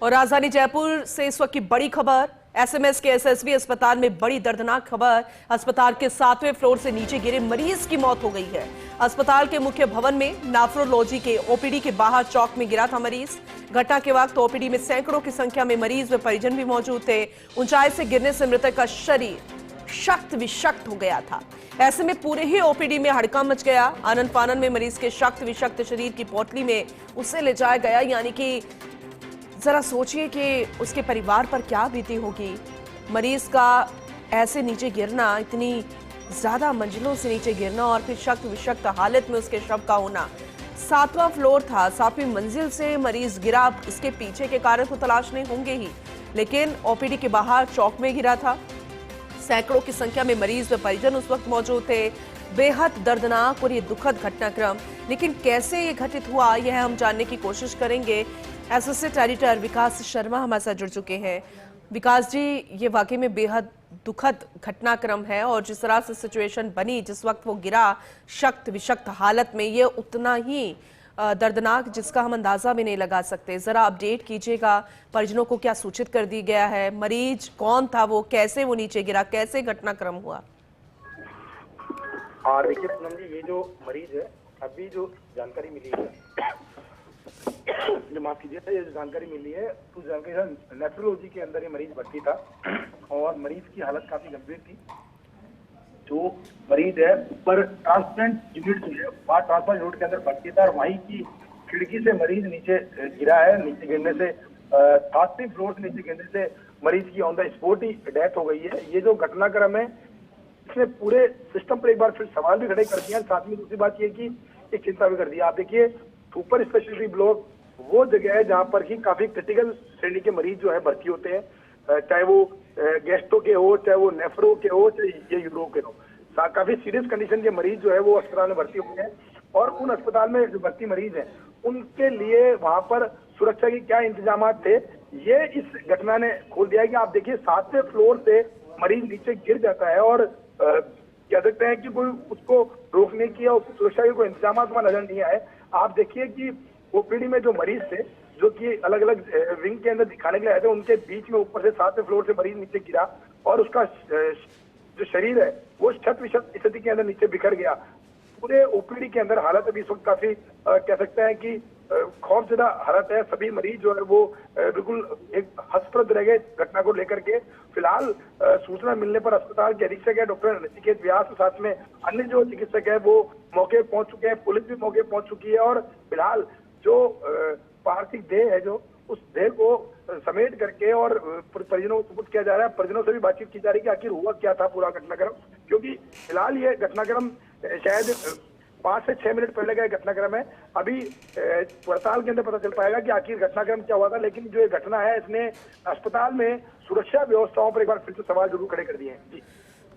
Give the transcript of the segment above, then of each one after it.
और राजधानी जयपुर से इस वक्त की बड़ी खबर, एसएमएस के एसएसबी अस्पताल में बड़ी दर्दनाक खबर। अस्पताल के 7वें फ्लोर से नीचे गिरे मरीज की मौत हो गई है। अस्पताल के मुख्य भवन में नेफ्रोलॉजी के ओपीडी के बाहर चौक में गिरा था मरीज। घटना के वक्त ओपीडी में सैकड़ों की संख्या में मरीज व परिजन भी मौजूद थे। ऊंचाई से गिरने से मृतक का शरीर शक्त विशक्त हो गया था। ऐसे में पूरे ही ओपीडी में हड़कंप मच गया। आनन फानन में मरीज के शक्त विशक्त शरीर की पोटली में उसे ले जाया गया। यानी कि जरा सोचिए कि उसके परिवार पर क्या बीती होगी। मरीज का ऐसे नीचे गिरना, इतनी ज्यादा मंजिलों से नीचे गिरना और फिर शक्त विशक्त हालत में उसके शव का होना। 7वां फ्लोर था, 7वीं मंजिल से मरीज गिरा। इसके पीछे के कारण तो तलाशने होंगे ही, लेकिन ओपीडी के बाहर चौक में गिरा था। सैकड़ों की संख्या में मरीज व परिजन उस वक्त मौजूद थे। बेहद दर्दनाक और ये दुखद घटनाक्रम, लेकिन कैसे ये घटित हुआ यह हम जानने की कोशिश करेंगे। एसोसिएट एडिटर विकास शर्मा हमारे साथ जुड़ चुके हैं। विकास जी, ये वाकई में बेहद दुखद घटनाक्रम है और जिस तरह से सिचुएशन बनी, जिस वक्त वो गिरा शक्त विशक्त हालत में, ये उतना ही दर्दनाक जिसका हम अंदाजा भी नहीं लगा सकते। जरा अपडेट कीजिएगा, परिजनों को क्या सूचित कर दी गया है? मरीज कौन था, वो कैसे वो नीचे गिरा, कैसे घटनाक्रम हुआ? और देखिए पूनम जी, ये जो मरीज है, अभी जो जानकारी मिली है, जो माफ कीजिए, ये जो जानकारी मिली है, उस जानकारी नेफ्रोलॉजी के अंदर ये मरीज भर्ती था और मरीज की हालत काफी गंभीर थी। जो मरीज है ऊपर ट्रांसप्लांट यूनिट जो है, वहाँ ट्रांसप्लांट यूनिट के अंदर भर्ती था और वहीं की खिड़की से मरीज नीचे गिरा है। नीचे गिरने से 7वीं फ्लोर से नीचे गिरने से मरीज की on the spot he death हो गई है। ये जो घटनाक्रम है, इसने पूरे सिस्टम पर एक बार फिर सवाल भी खड़े कर दिया। साथ में दूसरी बात ये कि एक चिंता भी कर दी। आप देखिए, सुपर स्पेशलिटी ब्लॉक वो जगह है जहाँ पर कि काफी क्रिटिकल श्रेणी के मरीज जो है भर्ती होते हैं, चाहे वो गैस्ट्रो के हो, चाहे वो नेफ्रो के हो, चाहे ये यूरो के हो। काफी सीरियस कंडीशन के मरीज जो है वो अस्पताल में भर्ती हुए हैं और उन अस्पताल में जो भर्ती मरीज हैं उनके लिए वहां पर सुरक्षा के क्या इंतजाम थे, ये इस घटना ने खोल दिया है। कि आप देखिए, 7वें फ्लोर से मरीज नीचे गिर जाता है और कह सकते हैं कि कोई उसको रोकने की या उसकी सुरक्षा के कोई इंतजाम नजर नहीं आए। आप देखिए कि ओपीडी में जो मरीज थे, जो कि अलग अलग विंग के अंदर दिखाने के लिए आए थे, उनके बीच में ऊपर से 7वें फ्लोर से मरीज नीचे गिरा और उसका जो शरीर है वो शत विशत स्थिति के अंदर नीचे बिखर गया। पूरे ओपीडी के अंदर हालत अभी इस वक्त काफी कह सकते हैं कि खौफजदा हालत है। सभी मरीज जो है वो बिल्कुल एक हतप्रभ रह गए घटना को लेकर के। फिलहाल सूचना मिलने पर अस्पताल के अधीक्षक है डॉक्टर ऋषिकेश व्यास के साथ में अन्य जो चिकित्सक है वो मौके पहुंच चुके हैं, पुलिस भी मौके पहुंच चुकी है और फिलहाल जो पार्थिव देह है, जो उस देह को समेट करके और परिजनों को सुपुर्द किया जा रहा है। परिजनों से भी बातचीत की जा रही है कि आखिर हुआ क्या था पूरा घटनाक्रम, क्योंकि फिलहाल ये घटनाक्रम शायद 5 से 6 मिनट पहले का घटनाक्रम है। अभी पड़ताल के अंदर पता चल पाएगा कि आखिर घटनाक्रम क्या हुआ था। लेकिन जो ये घटना है, इसने अस्पताल में सुरक्षा व्यवस्थाओं पर एक बार फिर से सवाल जरूर खड़े कर दिए हैं। जी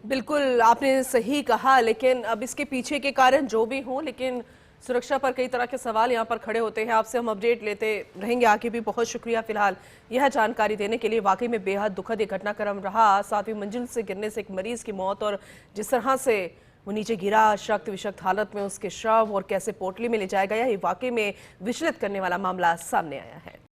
बिल्कुल, आपने सही कहा। लेकिन अब इसके पीछे के कारण जो भी हो, लेकिन सुरक्षा पर कई तरह के सवाल यहाँ पर खड़े होते हैं। आपसे हम अपडेट लेते रहेंगे आगे भी। बहुत शुक्रिया फिलहाल यह जानकारी देने के लिए। वाकई में बेहद दुखद ये घटनाक्रम रहा। 7वीं मंजिल से गिरने से एक मरीज की मौत और जिस तरह से वो नीचे गिरा शक्त विशक्त हालत में, उसके शव और कैसे पोटली में ले जाया गया, ये वाकई में विचलित करने वाला मामला सामने आया है।